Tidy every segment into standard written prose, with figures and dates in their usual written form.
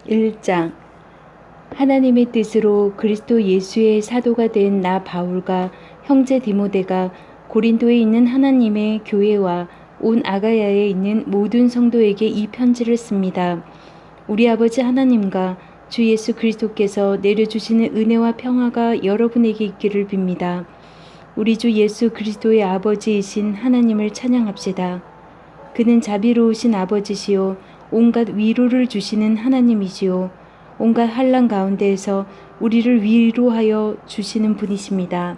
1장. 하나님의 뜻으로 그리스도 예수의 사도가 된 나 바울과 형제 디모데가 고린도에 있는 하나님의 교회와 온 아가야에 있는 모든 성도에게 이 편지를 씁니다. 우리 아버지 하나님과 주 예수 그리스도께서 내려주시는 은혜와 평화가 여러분에게 있기를 빕니다. 우리 주 예수 그리스도의 아버지이신 하나님을 찬양합시다. 그는 자비로우신 아버지시요 온갖 위로를 주시는 하나님이시요 온갖 환난 가운데에서 우리를 위로하여 주시는 분이십니다.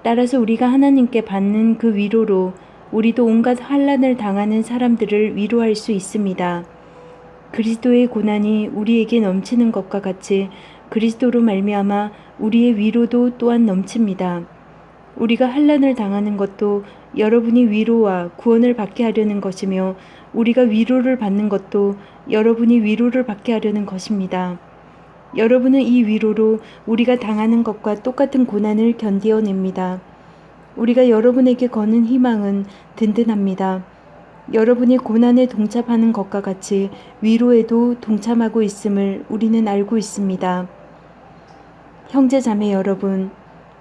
따라서 우리가 하나님께 받는 그 위로로 우리도 온갖 환난을 당하는 사람들을 위로할 수 있습니다. 그리스도의 고난이 우리에게 넘치는 것과 같이 그리스도로 말미암아 우리의 위로도 또한 넘칩니다. 우리가 환난을 당하는 것도 여러분이 위로와 구원을 받게 하려는 것이며 우리가 위로를 받는 것도 여러분이 위로를 받게 하려는 것입니다. 여러분은 이 위로로 우리가 당하는 것과 똑같은 고난을 견디어냅니다. 우리가 여러분에게 거는 희망은 든든합니다. 여러분이 고난에 동참하는 것과 같이 위로에도 동참하고 있음을 우리는 알고 있습니다. 형제자매 여러분,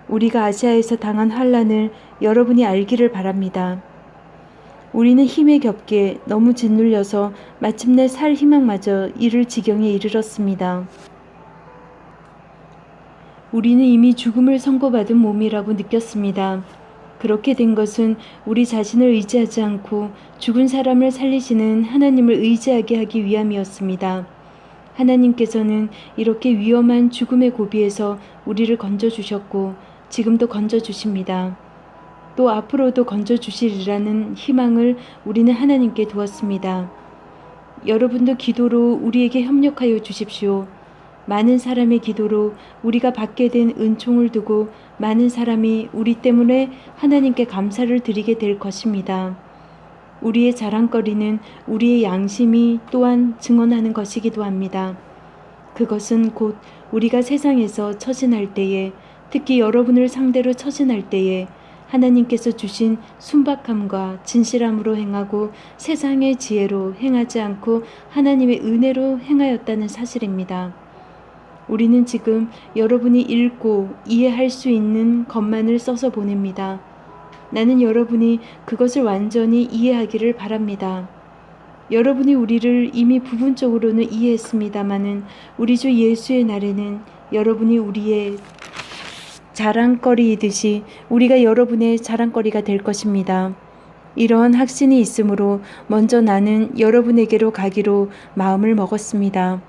우리가 아시아에서 당한 환난을 여러분이 알기를 바랍니다. 우리는 힘에 겹게 너무 짓눌려서 마침내 살 희망마저 잃을 지경에 이르렀습니다. 우리는 이미 죽음을 선고받은 몸이라고 느꼈습니다. 그렇게 된 것은 우리 자신을 의지하지 않고 죽은 사람을 살리시는 하나님을 의지하게 하기 위함이었습니다. 하나님께서는 이렇게 위험한 죽음의 고비에서 우리를 건져주셨고 지금도 건져주십니다. 또 앞으로도 건져주시리라는 희망을 우리는 하나님께 두었습니다. 여러분도 기도로 우리에게 협력하여 주십시오. 많은 사람의 기도로 우리가 받게 된 은총을 두고 많은 사람이 우리 때문에 하나님께 감사를 드리게 될 것입니다. 우리의 자랑거리는 우리의 양심이 또한 증언하는 것이기도 합니다. 그것은 곧 우리가 세상에서 처신할 때에, 특히 여러분을 상대로 처신할 때에 하나님께서 주신 순박함과 진실함으로 행하고 세상의 지혜로 행하지 않고 하나님의 은혜로 행하였다는 사실입니다. 우리는 지금 여러분이 읽고 이해할 수 있는 것만을 써서 보냅니다. 나는 여러분이 그것을 완전히 이해하기를 바랍니다. 여러분이 우리를 이미 부분적으로는 이해했습니다마는 우리 주 예수의 날에는 여러분이 우리의 자랑거리이듯이 우리가 여러분의 자랑거리가 될 것입니다. 이러한 확신이 있으므로 먼저 나는 여러분에게로 가기로 마음을 먹었습니다.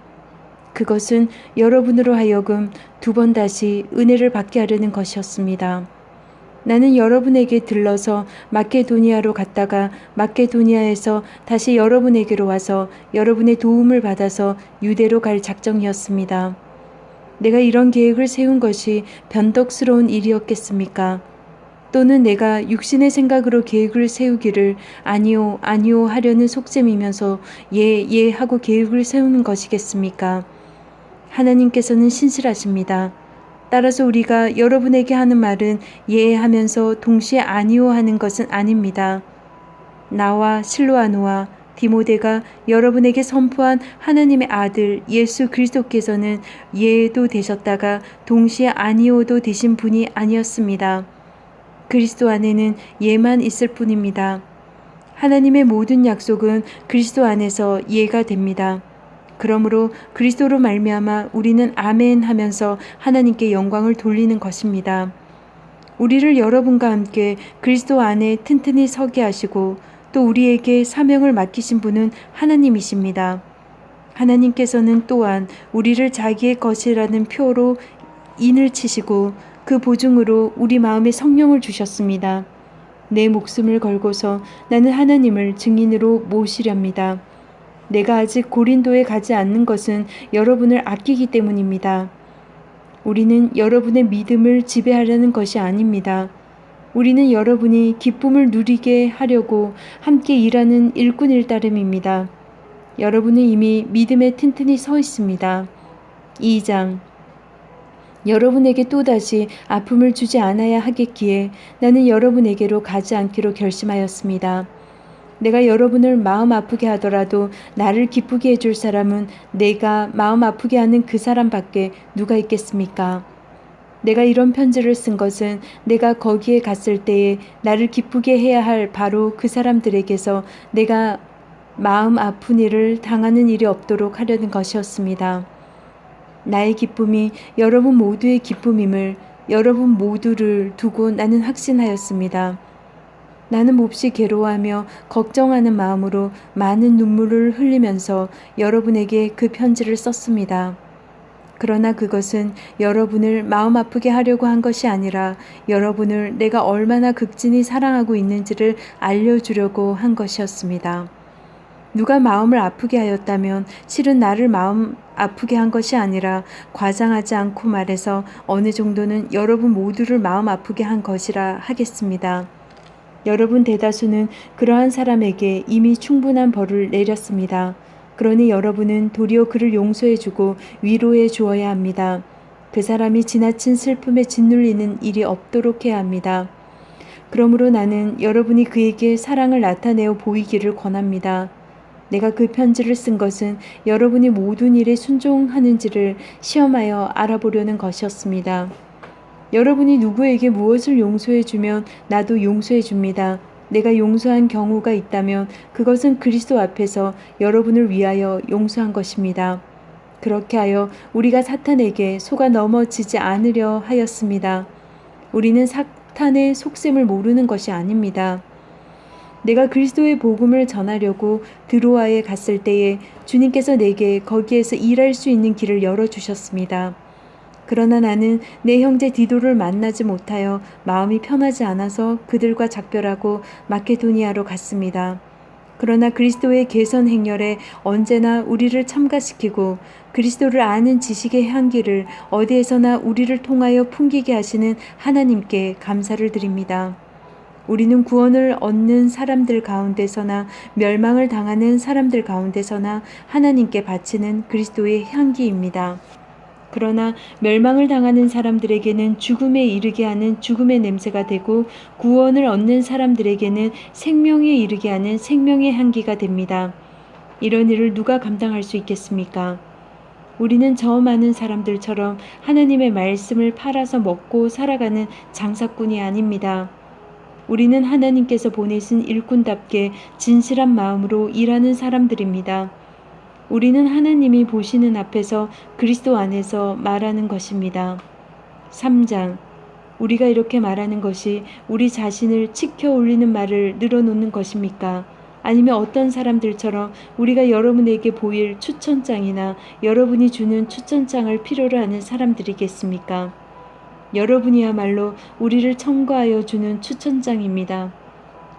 그것은 여러분으로 하여금 두 번 다시 은혜를 받게 하려는 것이었습니다. 나는 여러분에게 들러서 마케도니아로 갔다가 마케도니아에서 다시 여러분에게로 와서 여러분의 도움을 받아서 유대로 갈 작정이었습니다. 내가 이런 계획을 세운 것이 변덕스러운 일이었겠습니까? 또는 내가 육신의 생각으로 계획을 세우기를 아니요 아니요 하려는 속셈이면서 예 하고 계획을 세우는 것이겠습니까? 하나님께서는 신실하십니다. 따라서 우리가 여러분에게 하는 말은 예 하면서 동시에 아니요 하는 것은 아닙니다. 나와 실로아노와 디모데가 여러분에게 선포한 하나님의 아들 예수 그리스도께서는 예도 되셨다가 동시에 아니요도 되신 분이 아니었습니다. 그리스도 안에는 예만 있을 뿐입니다. 하나님의 모든 약속은 그리스도 안에서 예가 됩니다. 그러므로 그리스도로 말미암아 우리는 아멘 하면서 하나님께 영광을 돌리는 것입니다. 우리를 여러분과 함께 그리스도 안에 튼튼히 서게 하시고 또 우리에게 사명을 맡기신 분은 하나님이십니다. 하나님께서는 또한 우리를 자기의 것이라는 표로 인을 치시고 그 보증으로 우리 마음에 성령을 주셨습니다. 내 목숨을 걸고서 나는 하나님을 증인으로 모시렵니다. 내가 아직 고린도에 가지 않는 것은 여러분을 아끼기 때문입니다. 우리는 여러분의 믿음을 지배하려는 것이 아닙니다. 우리는 여러분이 기쁨을 누리게 하려고 함께 일하는 일꾼일따름입니다. 여러분은 이미 믿음에 튼튼히 서 있습니다. 2장. 여러분에게 또다시 아픔을 주지 않아야 하겠기에 나는 여러분에게로 가지 않기로 결심하였습니다. 내가 여러분을 마음 아프게 하더라도 나를 기쁘게 해줄 사람은 내가 마음 아프게 하는 그 사람밖에 누가 있겠습니까? 내가 이런 편지를 쓴 것은 내가 거기에 갔을 때에 나를 기쁘게 해야 할 바로 그 사람들에게서 내가 마음 아픈 일을 당하는 일이 없도록 하려는 것이었습니다. 나의 기쁨이 여러분 모두의 기쁨임을 여러분 모두를 두고 나는 확신하였습니다. 나는 몹시 괴로워하며 걱정하는 마음으로 많은 눈물을 흘리면서 여러분에게 그 편지를 썼습니다. 그러나 그것은 여러분을 마음 아프게 하려고 한 것이 아니라 여러분을 내가 얼마나 극진히 사랑하고 있는지를 알려주려고 한 것이었습니다. 누가 마음을 아프게 하였다면 실은 나를 마음 아프게 한 것이 아니라 과장하지 않고 말해서 어느 정도는 여러분 모두를 마음 아프게 한 것이라 하겠습니다. 여러분 대다수는 그러한 사람에게 이미 충분한 벌을 내렸습니다. 그러니 여러분은 도리어 그를 용서해주고 위로해 주어야 합니다. 그 사람이 지나친 슬픔에 짓눌리는 일이 없도록 해야 합니다. 그러므로 나는 여러분이 그에게 사랑을 나타내어 보이기를 권합니다. 내가 그 편지를 쓴 것은 여러분이 모든 일에 순종하는지를 시험하여 알아보려는 것이었습니다. 여러분이 누구에게 무엇을 용서해 주면 나도 용서해 줍니다. 내가 용서한 경우가 있다면 그것은 그리스도 앞에서 여러분을 위하여 용서한 것입니다. 그렇게 하여 우리가 사탄에게 속아 넘어지지 않으려 하였습니다. 우리는 사탄의 속셈을 모르는 것이 아닙니다. 내가 그리스도의 복음을 전하려고 드로아에 갔을 때에 주님께서 내게 거기에서 일할 수 있는 길을 열어주셨습니다. 그러나 나는 내 형제 디도를 만나지 못하여 마음이 편하지 않아서 그들과 작별하고 마케도니아로 갔습니다. 그러나 그리스도의 개선 행렬에 언제나 우리를 참가시키고 그리스도를 아는 지식의 향기를 어디에서나 우리를 통하여 풍기게 하시는 하나님께 감사를 드립니다. 우리는 구원을 얻는 사람들 가운데서나 멸망을 당하는 사람들 가운데서나 하나님께 바치는 그리스도의 향기입니다. 그러나 멸망을 당하는 사람들에게는 죽음에 이르게 하는 죽음의 냄새가 되고 구원을 얻는 사람들에게는 생명에 이르게 하는 생명의 향기가 됩니다. 이런 일을 누가 감당할 수 있겠습니까? 우리는 저 많은 사람들처럼 하나님의 말씀을 팔아서 먹고 살아가는 장사꾼이 아닙니다. 우리는 하나님께서 보내신 일꾼답게 진실한 마음으로 일하는 사람들입니다. 우리는 하나님이 보시는 앞에서 그리스도 안에서 말하는 것입니다. 3장. 우리가 이렇게 말하는 것이 우리 자신을 치켜 올리는 말을 늘어놓는 것입니까? 아니면 어떤 사람들처럼 우리가 여러분에게 보일 추천장이나 여러분이 주는 추천장을 필요로 하는 사람들이겠습니까? 여러분이야말로 우리를 첨가하여 주는 추천장입니다.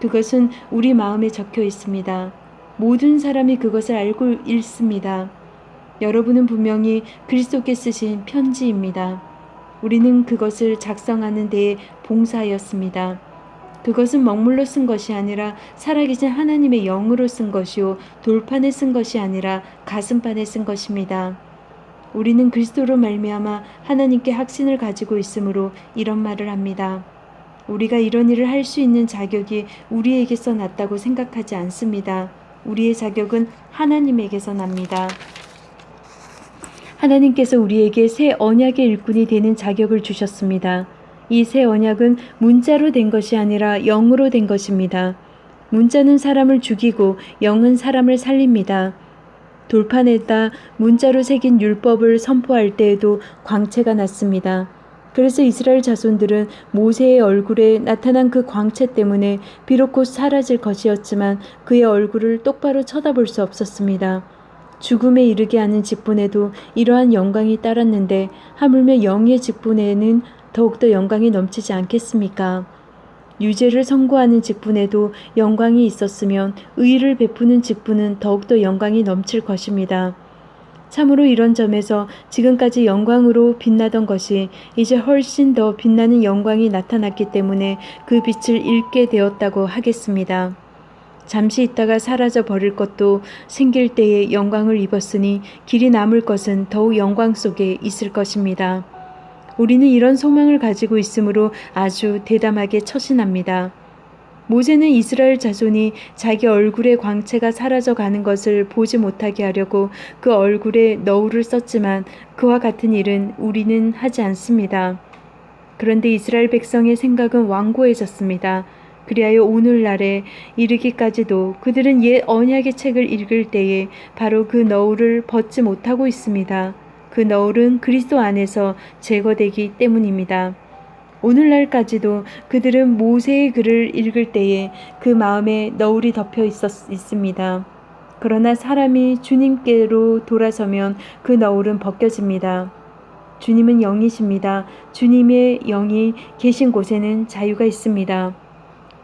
그것은 우리 마음에 적혀 있습니다. 모든 사람이 그것을 알고 읽습니다. 여러분은 분명히 그리스도께 쓰신 편지입니다. 우리는 그것을 작성하는 데에 봉사하였습니다. 그것은 먹물로 쓴 것이 아니라 살아계신 하나님의 영으로 쓴 것이요 돌판에 쓴 것이 아니라 가슴판에 쓴 것입니다. 우리는 그리스도로 말미암아 하나님께 확신을 가지고 있으므로 이런 말을 합니다. 우리가 이런 일을 할 수 있는 자격이 우리에게서 났다고 생각하지 않습니다. 우리의 자격은 하나님에게서 납니다. 하나님께서 우리에게 새 언약의 일꾼이 되는 자격을 주셨습니다. 이 새 언약은 문자로 된 것이 아니라 영으로 된 것입니다. 문자는 사람을 죽이고 영은 사람을 살립니다. 돌판에다 문자로 새긴 율법을 선포할 때에도 광채가 났습니다. 그래서 이스라엘 자손들은 모세의 얼굴에 나타난 그 광채 때문에 비록 곧 사라질 것이었지만 그의 얼굴을 똑바로 쳐다볼 수 없었습니다. 죽음에 이르게 하는 직분에도 이러한 영광이 따랐는데 하물며 영의 직분에는 더욱더 영광이 넘치지 않겠습니까? 유죄를 선고하는 직분에도 영광이 있었으면 의를 베푸는 직분은 더욱더 영광이 넘칠 것입니다. 참으로 이런 점에서 지금까지 영광으로 빛나던 것이 이제 훨씬 더 빛나는 영광이 나타났기 때문에 그 빛을 잃게 되었다고 하겠습니다. 잠시 있다가 사라져 버릴 것도 생길 때에 영광을 입었으니 길이 남을 것은 더욱 영광 속에 있을 것입니다. 우리는 이런 소망을 가지고 있으므로 아주 대담하게 처신합니다. 모세는 이스라엘 자손이 자기 얼굴의 광채가 사라져 가는 것을 보지 못하게 하려고 그 얼굴에 너울을 썼지만 그와 같은 일은 우리는 하지 않습니다. 그런데 이스라엘 백성의 생각은 완고해졌습니다. 그리하여 오늘날에 이르기까지도 그들은 옛 언약의 책을 읽을 때에 바로 그 너울을 벗지 못하고 있습니다. 그 너울은 그리스도 안에서 제거되기 때문입니다. 오늘날까지도 그들은 모세의 글을 읽을 때에 그 마음에 너울이 덮여 있습니다. 그러나 사람이 주님께로 돌아서면 그 너울은 벗겨집니다. 주님은 영이십니다. 주님의 영이 계신 곳에는 자유가 있습니다.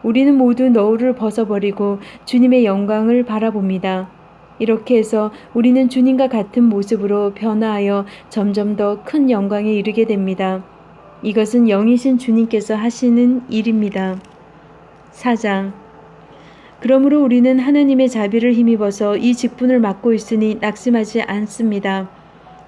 우리는 모두 너울을 벗어버리고 주님의 영광을 바라봅니다. 이렇게 해서 우리는 주님과 같은 모습으로 변화하여 점점 더 큰 영광에 이르게 됩니다. 이것은 영이신 주님께서 하시는 일입니다. 4장. 그러므로 우리는 하나님의 자비를 힘입어서 이 직분을 맡고 있으니 낙심하지 않습니다.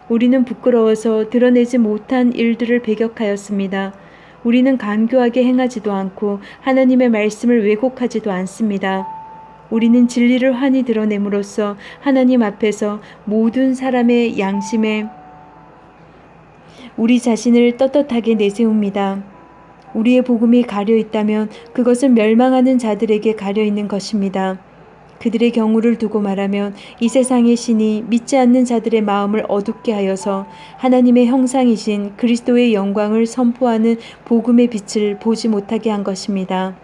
우리는 부끄러워서 드러내지 못한 일들을 배격하였습니다. 우리는 간교하게 행하지도 않고 하나님의 말씀을 왜곡하지도 않습니다. 우리는 진리를 환히 드러냄으로써 하나님 앞에서 모든 사람의 양심에 우리 자신을 떳떳하게 내세웁니다. 우리의 복음이 가려 있다면 그것은 멸망하는 자들에게 가려 있는 것입니다. 그들의 경우를 두고 말하면 이 세상의 신이 믿지 않는 자들의 마음을 어둡게 하여서 하나님의 형상이신 그리스도의 영광을 선포하는 복음의 빛을 보지 못하게 한 것입니다.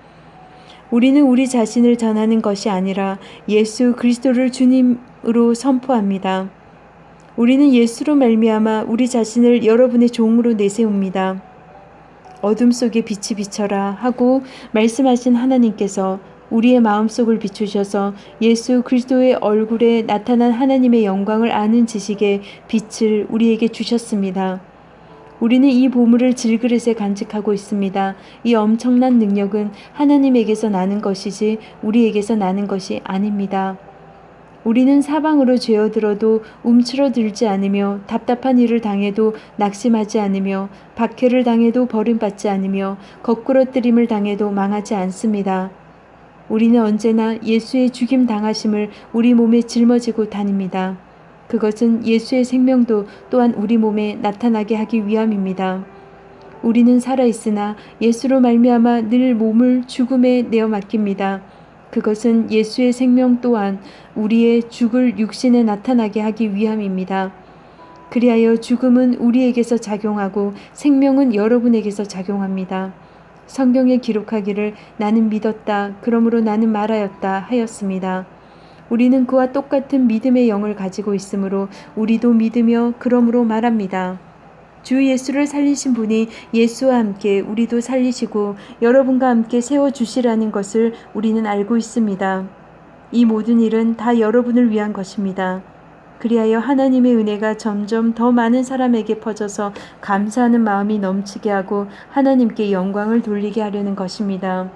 우리는 우리 자신을 전하는 것이 아니라 예수 그리스도를 주님으로 선포합니다. 우리는 예수로 말미암아 우리 자신을 여러분의 종으로 내세웁니다. 어둠 속에 빛이 비쳐라 하고 말씀하신 하나님께서 우리의 마음속을 비추셔서 예수 그리스도의 얼굴에 나타난 하나님의 영광을 아는 지식의 빛을 우리에게 주셨습니다. 우리는 이 보물을 질그릇에 간직하고 있습니다. 이 엄청난 능력은 하나님에게서 나는 것이지 우리에게서 나는 것이 아닙니다. 우리는 사방으로 죄어들어도 움츠러들지 않으며 답답한 일을 당해도 낙심하지 않으며 박해를 당해도 버림받지 않으며 거꾸러뜨림을 당해도 망하지 않습니다. 우리는 언제나 예수의 죽임 당하심을 우리 몸에 짊어지고 다닙니다. 그것은 예수의 생명도 또한 우리 몸에 나타나게 하기 위함입니다. 우리는 살아있으나 예수로 말미암아 늘 몸을 죽음에 내어 맡깁니다. 그것은 예수의 생명 또한 우리의 죽을 육신에 나타나게 하기 위함입니다. 그리하여 죽음은 우리에게서 작용하고 생명은 여러분에게서 작용합니다. 성경에 기록하기를 나는 믿었다. 그러므로 나는 말하였다 하였습니다. 우리는 그와 똑같은 믿음의 영을 가지고 있으므로 우리도 믿으며 그러므로 말합니다. 주 예수를 살리신 분이 예수와 함께 우리도 살리시고 여러분과 함께 세워주시라는 것을 우리는 알고 있습니다. 이 모든 일은 다 여러분을 위한 것입니다. 그리하여 하나님의 은혜가 점점 더 많은 사람에게 퍼져서 감사하는 마음이 넘치게 하고 하나님께 영광을 돌리게 하려는 것입니다.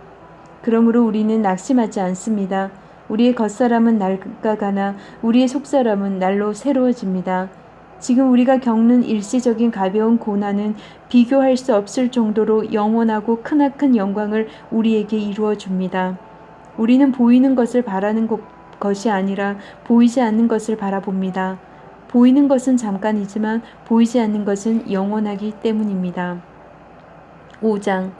그러므로 우리는 낙심하지 않습니다. 우리의 겉사람은 낡아가나 우리의 속사람은 날로 새로워집니다. 지금 우리가 겪는 일시적인 가벼운 고난은 비교할 수 없을 정도로 영원하고 크나큰 영광을 우리에게 이루어 줍니다. 우리는 보이는 것을 바라는 것이 아니라 보이지 않는 것을 바라봅니다. 보이는 것은 잠깐이지만 보이지 않는 것은 영원하기 때문입니다. 5장.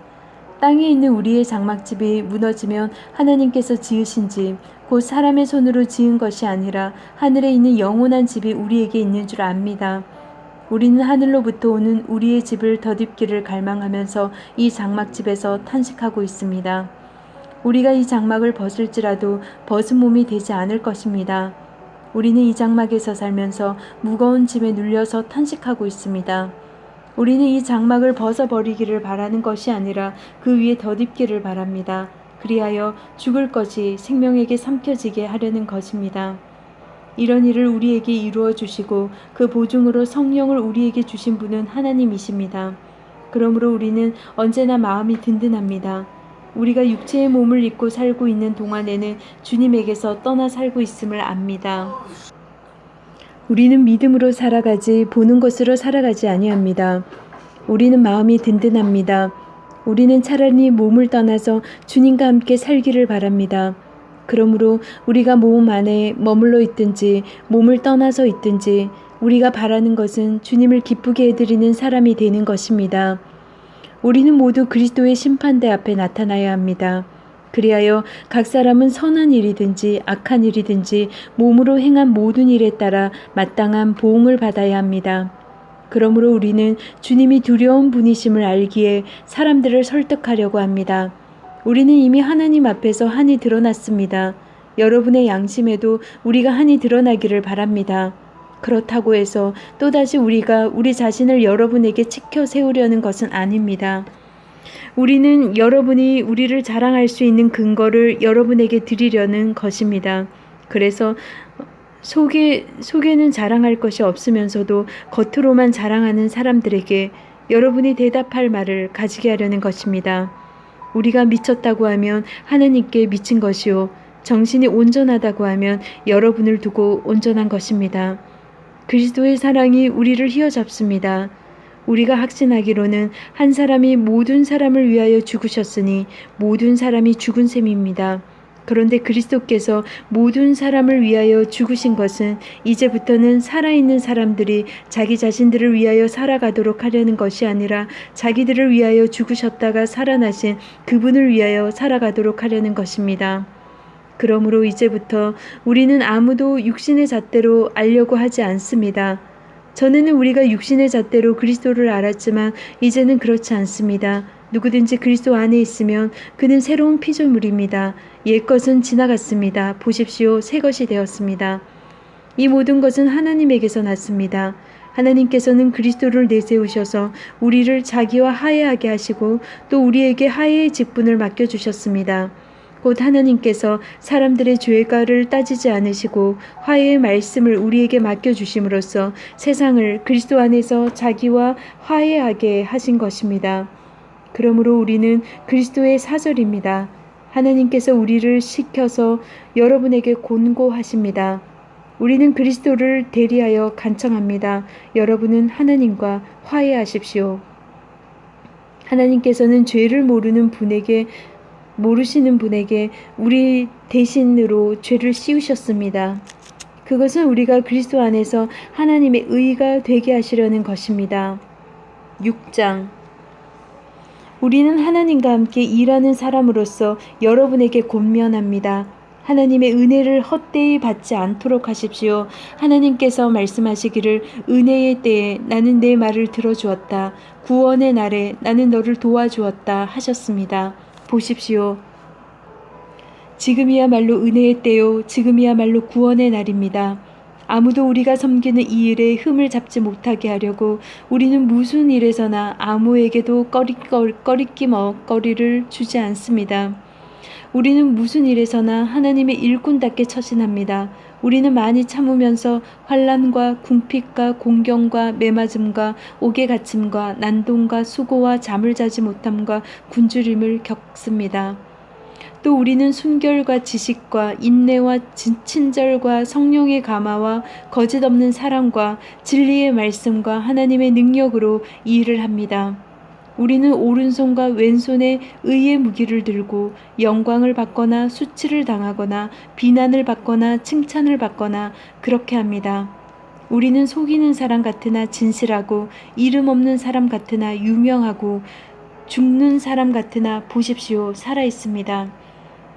땅에 있는 우리의 장막집이 무너지면 하나님께서 지으신 집, 곧 사람의 손으로 지은 것이 아니라 하늘에 있는 영원한 집이 우리에게 있는 줄 압니다. 우리는 하늘로부터 오는 우리의 집을 덧입기를 갈망하면서 이 장막집에서 탄식하고 있습니다. 우리가 이 장막을 벗을지라도 벗은 몸이 되지 않을 것입니다. 우리는 이 장막에서 살면서 무거운 짐에 눌려서 탄식하고 있습니다. 우리는 이 장막을 벗어버리기를 바라는 것이 아니라 그 위에 덧입기를 바랍니다. 그리하여 죽을 것이 생명에게 삼켜지게 하려는 것입니다. 이런 일을 우리에게 이루어 주시고 그 보증으로 성령을 우리에게 주신 분은 하나님이십니다. 그러므로 우리는 언제나 마음이 든든합니다. 우리가 육체의 몸을 입고 살고 있는 동안에는 주님에게서 떠나 살고 있음을 압니다. 우리는 믿음으로 살아가지 보는 것으로 살아가지 아니합니다. 우리는 마음이 든든합니다. 우리는 차라리 몸을 떠나서 주님과 함께 살기를 바랍니다. 그러므로 우리가 몸 안에 머물러 있든지 몸을 떠나서 있든지 우리가 바라는 것은 주님을 기쁘게 해드리는 사람이 되는 것입니다. 우리는 모두 그리스도의 심판대 앞에 나타나야 합니다. 그리하여 각 사람은 선한 일이든지 악한 일이든지 몸으로 행한 모든 일에 따라 마땅한 보응을 받아야 합니다. 그러므로 우리는 주님이 두려운 분이심을 알기에 사람들을 설득하려고 합니다. 우리는 이미 하나님 앞에서 한이 드러났습니다. 여러분의 양심에도 우리가 한이 드러나기를 바랍니다. 그렇다고 해서 또다시 우리가 우리 자신을 여러분에게 치켜 세우려는 것은 아닙니다. 우리는 여러분이 우리를 자랑할 수 있는 근거를 여러분에게 드리려는 것입니다. 그래서 속에는 자랑할 것이 없으면서도 겉으로만 자랑하는 사람들에게 여러분이 대답할 말을 가지게 하려는 것입니다. 우리가 미쳤다고 하면 하나님께 미친 것이요, 정신이 온전하다고 하면 여러분을 두고 온전한 것입니다. 그리스도의 사랑이 우리를 휘어잡습니다. 우리가 확신하기로는 한 사람이 모든 사람을 위하여 죽으셨으니 모든 사람이 죽은 셈입니다. 그런데 그리스도께서 모든 사람을 위하여 죽으신 것은 이제부터는 살아있는 사람들이 자기 자신들을 위하여 살아가도록 하려는 것이 아니라 자기들을 위하여 죽으셨다가 살아나신 그분을 위하여 살아가도록 하려는 것입니다. 그러므로 이제부터 우리는 아무도 육신의 잣대로 알려고 하지 않습니다. 전에는 우리가 육신의 잣대로 그리스도를 알았지만 이제는 그렇지 않습니다. 누구든지 그리스도 안에 있으면 그는 새로운 피조물입니다. 옛것은 지나갔습니다. 보십시오. 새 것이 되었습니다. 이 모든 것은 하나님에게서 났습니다. 하나님께서는 그리스도를 내세우셔서 우리를 자기와 화해하게 하시고 또 우리에게 화해의 직분을 맡겨주셨습니다. 곧 하나님께서 사람들의 죄가를 따지지 않으시고 화해의 말씀을 우리에게 맡겨주심으로써 세상을 그리스도 안에서 자기와 화해하게 하신 것입니다. 그러므로 우리는 그리스도의 사절입니다. 하나님께서 우리를 시켜서 여러분에게 권고하십니다. 우리는 그리스도를 대리하여 간청합니다. 여러분은 하나님과 화해하십시오. 하나님께서는 죄를 모르시는 분에게 우리 대신으로 죄를 씌우셨습니다. 그것은 우리가 그리스도 안에서 하나님의 의가 되게 하시려는 것입니다. 6장. 우리는 하나님과 함께 일하는 사람으로서 여러분에게 권면합니다. 하나님의 은혜를 헛되이 받지 않도록 하십시오. 하나님께서 말씀하시기를 은혜의 때에 나는 내 말을 들어주었다. 구원의 날에 나는 너를 도와주었다 하셨습니다. 보십시오. 지금이야말로 은혜의 때요, 지금이야말로 구원의 날입니다. 아무도 우리가 섬기는 이 일에 흠을 잡지 못하게 하려고 우리는 무슨 일에서나 아무에게도 꺼리낌거리를 주지 않습니다. 우리는 무슨 일에서나 하나님의 일꾼답게 처신합니다. 우리는 많이 참으면서 환난과 궁핍과 공경과 매맞음과 옥에 갇힘과 난동과 수고와 잠을 자지 못함과 굶주림을 겪습니다. 또 우리는 순결과 지식과 인내와 친절과 성령의 감화와 거짓 없는 사랑과 진리의 말씀과 하나님의 능력으로 이 일을 합니다. 우리는 오른손과 왼손에 의의 무기를 들고 영광을 받거나 수치를 당하거나 비난을 받거나 칭찬을 받거나 그렇게 합니다. 우리는 속이는 사람 같으나 진실하고 이름 없는 사람 같으나 유명하고 죽는 사람 같으나 보십시오. 살아있습니다.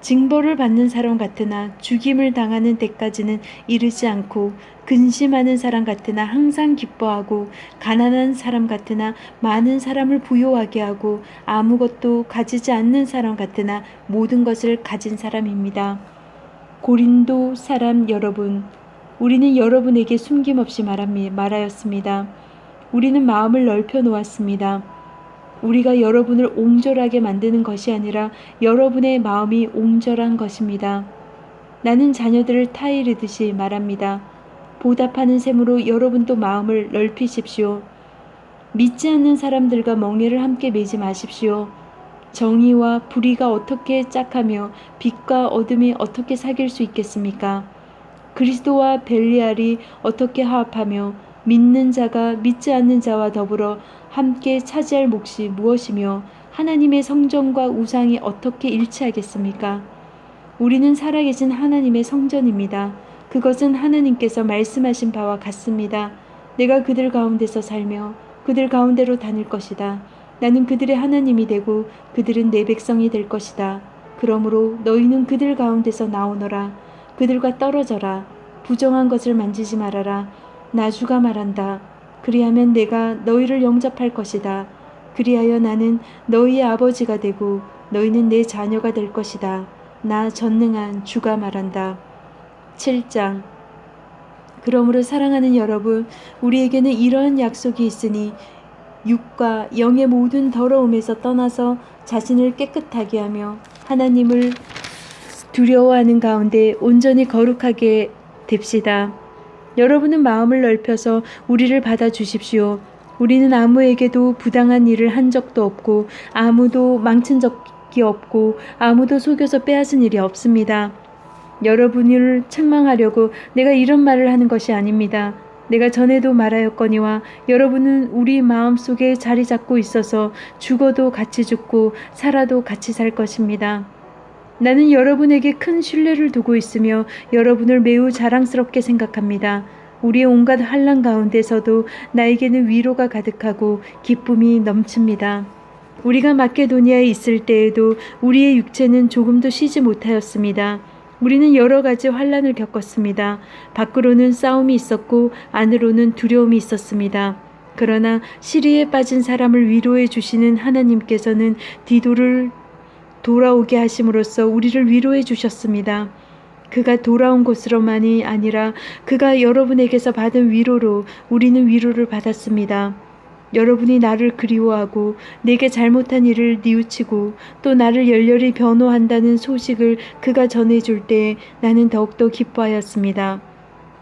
징벌을 받는 사람 같으나 죽임을 당하는 데까지는 이르지 않고 근심하는 사람 같으나 항상 기뻐하고 가난한 사람 같으나 많은 사람을 부요하게 하고 아무것도 가지지 않는 사람 같으나 모든 것을 가진 사람입니다. 고린도 사람 여러분, 우리는 여러분에게 숨김없이 말하였습니다. 우리는 마음을 넓혀 놓았습니다. 우리가 여러분을 옹졸하게 만드는 것이 아니라 여러분의 마음이 옹졸한 것입니다. 나는 자녀들을 타이르듯이 말합니다. 보답하는 셈으로 여러분도 마음을 넓히십시오. 믿지 않는 사람들과 멍에를 함께 매지 마십시오. 정의와 불의가 어떻게 짝하며 빛과 어둠이 어떻게 사귈 수 있겠습니까? 그리스도와 벨리알이 어떻게 화합하며 믿는 자가 믿지 않는 자와 더불어 함께 차지할 몫이 무엇이며 하나님의 성전과 우상이 어떻게 일치하겠습니까? 우리는 살아계신 하나님의 성전입니다. 그것은 하나님께서 말씀하신 바와 같습니다. 내가 그들 가운데서 살며 그들 가운데로 다닐 것이다. 나는 그들의 하나님이 되고 그들은 내 백성이 될 것이다. 그러므로 너희는 그들 가운데서 나오너라. 그들과 떨어져라. 부정한 것을 만지지 말아라. 나 주가 말한다. 그리하면 내가 너희를 영접할 것이다. 그리하여 나는 너희의 아버지가 되고 너희는 내 자녀가 될 것이다. 나 전능한 주가 말한다. 7장. 그러므로 사랑하는 여러분, 우리에게는 이러한 약속이 있으니 육과 영의 모든 더러움에서 떠나서 자신을 깨끗하게 하며 하나님을 두려워하는 가운데 온전히 거룩하게 됩시다. 여러분은 마음을 넓혀서 우리를 받아주십시오. 우리는 아무에게도 부당한 일을 한 적도 없고 아무도 망친 적이 없고 아무도 속여서 빼앗은 일이 없습니다. 여러분을 책망하려고 내가 이런 말을 하는 것이 아닙니다. 내가 전에도 말하였거니와 여러분은 우리 마음속에 자리 잡고 있어서 죽어도 같이 죽고 살아도 같이 살 것입니다. 나는 여러분에게 큰 신뢰를 두고 있으며 여러분을 매우 자랑스럽게 생각합니다. 우리의 온갖 환난 가운데서도 나에게는 위로가 가득하고 기쁨이 넘칩니다. 우리가 마케도니아에 있을 때에도 우리의 육체는 조금도 쉬지 못하였습니다. 우리는 여러 가지 환난을 겪었습니다. 밖으로는 싸움이 있었고 안으로는 두려움이 있었습니다. 그러나 시리에 빠진 사람을 위로해 주시는 하나님께서는 디도를 돌아오게 하심으로써 우리를 위로해 주셨습니다. 그가 돌아온 것으로만이 아니라 그가 여러분에게서 받은 위로로 우리는 위로를 받았습니다. 여러분이 나를 그리워하고 내게 잘못한 일을 뉘우치고 또 나를 열렬히 변호한다는 소식을 그가 전해줄 때 나는 더욱더 기뻐하였습니다.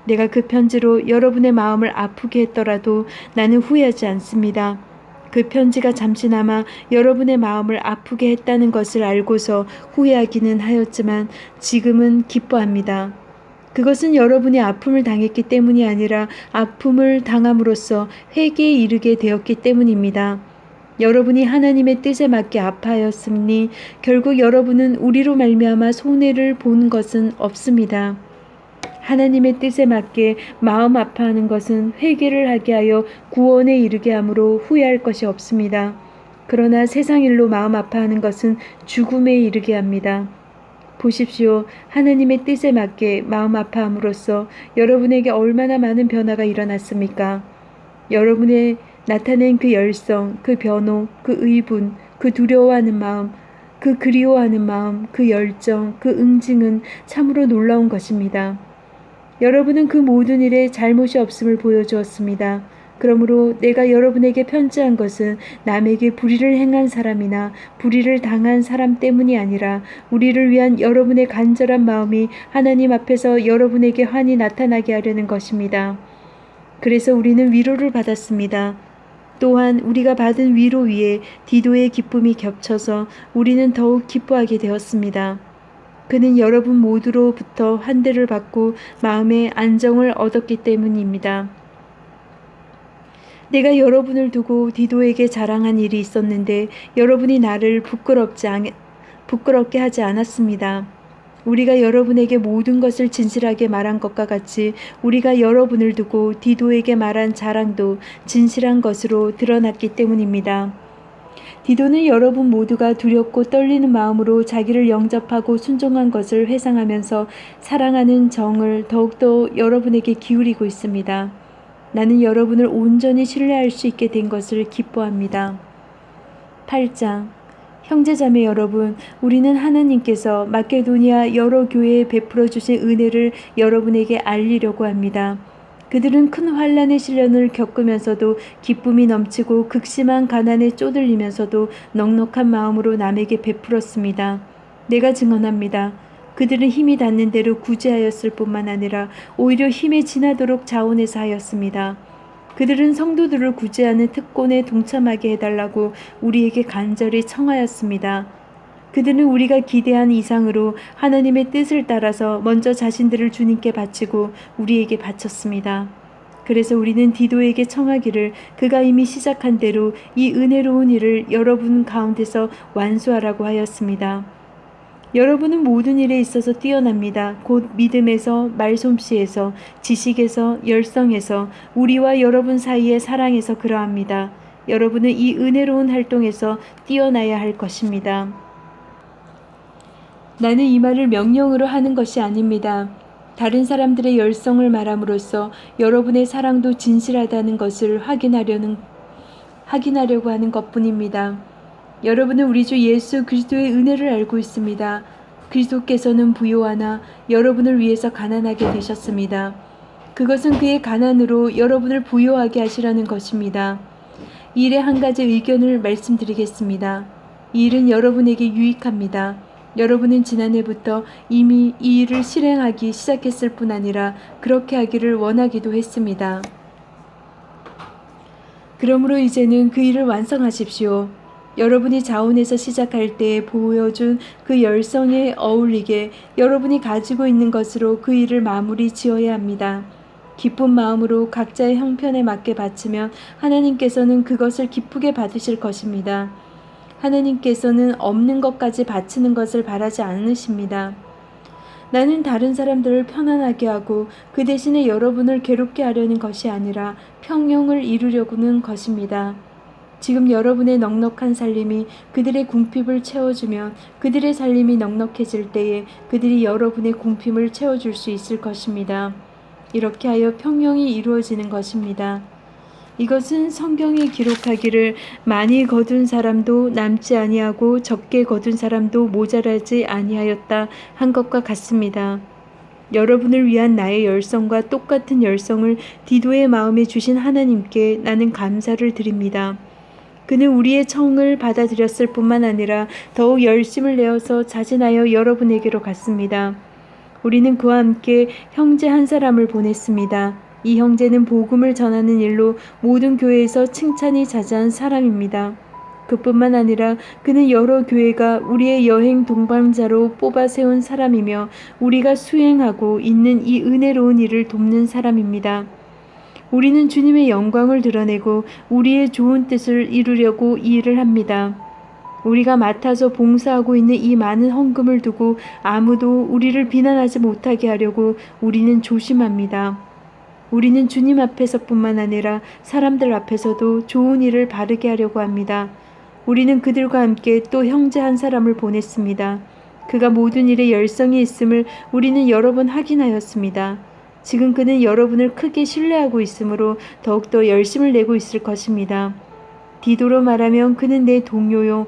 내가 그 편지로 여러분의 마음을 아프게 했더라도 나는 후회하지 않습니다. 그 편지가 잠시나마 여러분의 마음을 아프게 했다는 것을 알고서 후회하기는 하였지만 지금은 기뻐합니다. 그것은 여러분이 아픔을 당했기 때문이 아니라 아픔을 당함으로써 회개에 이르게 되었기 때문입니다. 여러분이 하나님의 뜻에 맞게 아파하였으니 결국 여러분은 우리로 말미암아 손해를 본 것은 없습니다. 하나님의 뜻에 맞게 마음 아파하는 것은 회개를 하게 하여 구원에 이르게 함으로 후회할 것이 없습니다. 그러나 세상 일로 마음 아파하는 것은 죽음에 이르게 합니다. 보십시오. 하나님의 뜻에 맞게 마음 아파함으로써 여러분에게 얼마나 많은 변화가 일어났습니까? 여러분의 나타낸 그 열성, 그 변호, 그 의분, 그 두려워하는 마음, 그 그리워하는 마음, 그 열정, 그 응징은 참으로 놀라운 것입니다. 여러분은 그 모든 일에 잘못이 없음을 보여주었습니다. 그러므로 내가 여러분에게 편지한 것은 남에게 불의를 행한 사람이나 불의를 당한 사람 때문이 아니라 우리를 위한 여러분의 간절한 마음이 하나님 앞에서 여러분에게 환히 나타나게 하려는 것입니다. 그래서 우리는 위로를 받았습니다. 또한 우리가 받은 위로 위에 디도의 기쁨이 겹쳐서 우리는 더욱 기뻐하게 되었습니다. 그는 여러분 모두로부터 환대를 받고 마음의 안정을 얻었기 때문입니다. 내가 여러분을 두고 디도에게 자랑한 일이 있었는데 여러분이 나를 부끄럽게 하지 않았습니다. 우리가 여러분에게 모든 것을 진실하게 말한 것과 같이 우리가 여러분을 두고 디도에게 말한 자랑도 진실한 것으로 드러났기 때문입니다. 디도는 여러분 모두가 두렵고 떨리는 마음으로 자기를 영접하고 순종한 것을 회상하면서 사랑하는 정을 더욱더 여러분에게 기울이고 있습니다. 나는 여러분을 온전히 신뢰할 수 있게 된 것을 기뻐합니다. 8장. 형제자매 여러분, 우리는 하나님께서 마케도니아 여러 교회에 베풀어 주신 은혜를 여러분에게 알리려고 합니다. 그들은 큰 환난의 시련을 겪으면서도 기쁨이 넘치고 극심한 가난에 쪼들리면서도 넉넉한 마음으로 남에게 베풀었습니다. 내가 증언합니다. 그들은 힘이 닿는 대로 구제하였을 뿐만 아니라 오히려 힘에 지나도록 자원해서 하였습니다. 그들은 성도들을 구제하는 특권에 동참하게 해달라고 우리에게 간절히 청하였습니다. 그들은 우리가 기대한 이상으로 하나님의 뜻을 따라서 먼저 자신들을 주님께 바치고 우리에게 바쳤습니다. 그래서 우리는 디도에게 청하기를 그가 이미 시작한 대로 이 은혜로운 일을 여러분 가운데서 완수하라고 하였습니다. 여러분은 모든 일에 있어서 뛰어납니다. 곧 믿음에서, 말솜씨에서, 지식에서, 열성에서, 우리와 여러분 사이의 사랑에서 그러합니다. 여러분은 이 은혜로운 활동에서 뛰어나야 할 것입니다. 나는 이 말을 명령으로 하는 것이 아닙니다. 다른 사람들의 열성을 말함으로써 여러분의 사랑도 진실하다는 것을 확인하려고 하는 것뿐입니다. 여러분은 우리 주 예수 그리스도의 은혜를 알고 있습니다. 그리스도께서는 부요하나 여러분을 위해서 가난하게 되셨습니다. 그것은 그의 가난으로 여러분을 부요하게 하시려는 것입니다. 이 일에 한 가지 의견을 말씀드리겠습니다. 이 일은 여러분에게 유익합니다. 여러분은 지난해부터 이미 이 일을 실행하기 시작했을 뿐 아니라 그렇게 하기를 원하기도 했습니다. 그러므로 이제는 그 일을 완성하십시오. 여러분이 자원에서 시작할 때 보여준 그 열성에 어울리게 여러분이 가지고 있는 것으로 그 일을 마무리 지어야 합니다. 기쁜 마음으로 각자의 형편에 맞게 바치면 하나님께서는 그것을 기쁘게 받으실 것입니다. 하나님께서는 없는 것까지 바치는 것을 바라지 않으십니다. 나는 다른 사람들을 편안하게 하고 그 대신에 여러분을 괴롭게 하려는 것이 아니라 평형을 이루려는 것입니다. 지금 여러분의 넉넉한 살림이 그들의 궁핍을 채워주면 그들의 살림이 넉넉해질 때에 그들이 여러분의 궁핍을 채워줄 수 있을 것입니다. 이렇게 하여 평형이 이루어지는 것입니다. 이것은 성경에 기록하기를 많이 거둔 사람도 남지 아니하고 적게 거둔 사람도 모자라지 아니하였다 한 것과 같습니다. 여러분을 위한 나의 열성과 똑같은 열성을 디도의 마음에 주신 하나님께 나는 감사를 드립니다. 그는 우리의 청을 받아들였을 뿐만 아니라 더욱 열심을 내어서 자진하여 여러분에게로 갔습니다. 우리는 그와 함께 형제 한 사람을 보냈습니다. 이 형제는 복음을 전하는 일로 모든 교회에서 칭찬이 자자한 사람입니다. 그뿐만 아니라 그는 여러 교회가 우리의 여행 동반자로 뽑아 세운 사람이며 우리가 수행하고 있는 이 은혜로운 일을 돕는 사람입니다. 우리는 주님의 영광을 드러내고 우리의 좋은 뜻을 이루려고 이 일을 합니다. 우리가 맡아서 봉사하고 있는 이 많은 헌금을 두고 아무도 우리를 비난하지 못하게 하려고 우리는 조심합니다. 우리는 주님 앞에서뿐만 아니라 사람들 앞에서도 좋은 일을 바르게 하려고 합니다. 우리는 그들과 함께 또 형제 한 사람을 보냈습니다. 그가 모든 일에 열성이 있음을 우리는 여러 번 확인하였습니다. 지금 그는 여러분을 크게 신뢰하고 있으므로 더욱더 열심을 내고 있을 것입니다. 디도로 말하면 그는 내 동료요,